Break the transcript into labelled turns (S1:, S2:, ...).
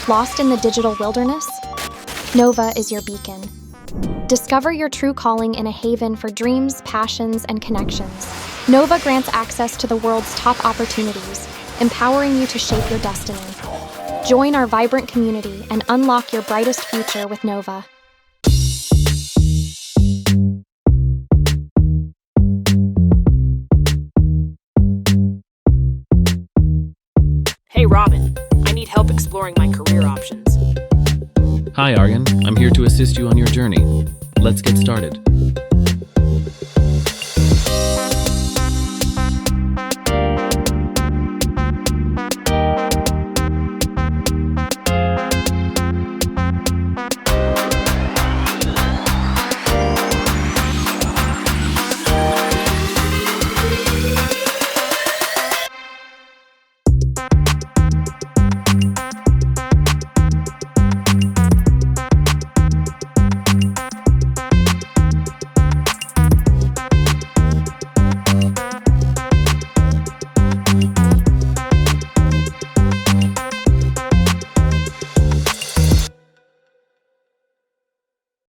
S1: Lost in the digital wilderness? Nova is your beacon. Discover your true calling in a haven for dreams, passions, and connections. Nova grants access to the world's top opportunities, empowering you to shape your destiny. Join our vibrant community and unlock your brightest future with Nova.
S2: Hey Robin, I need help exploring my career options.
S3: Hi Aryan, I'm here to assist you on your journey. Let's get started.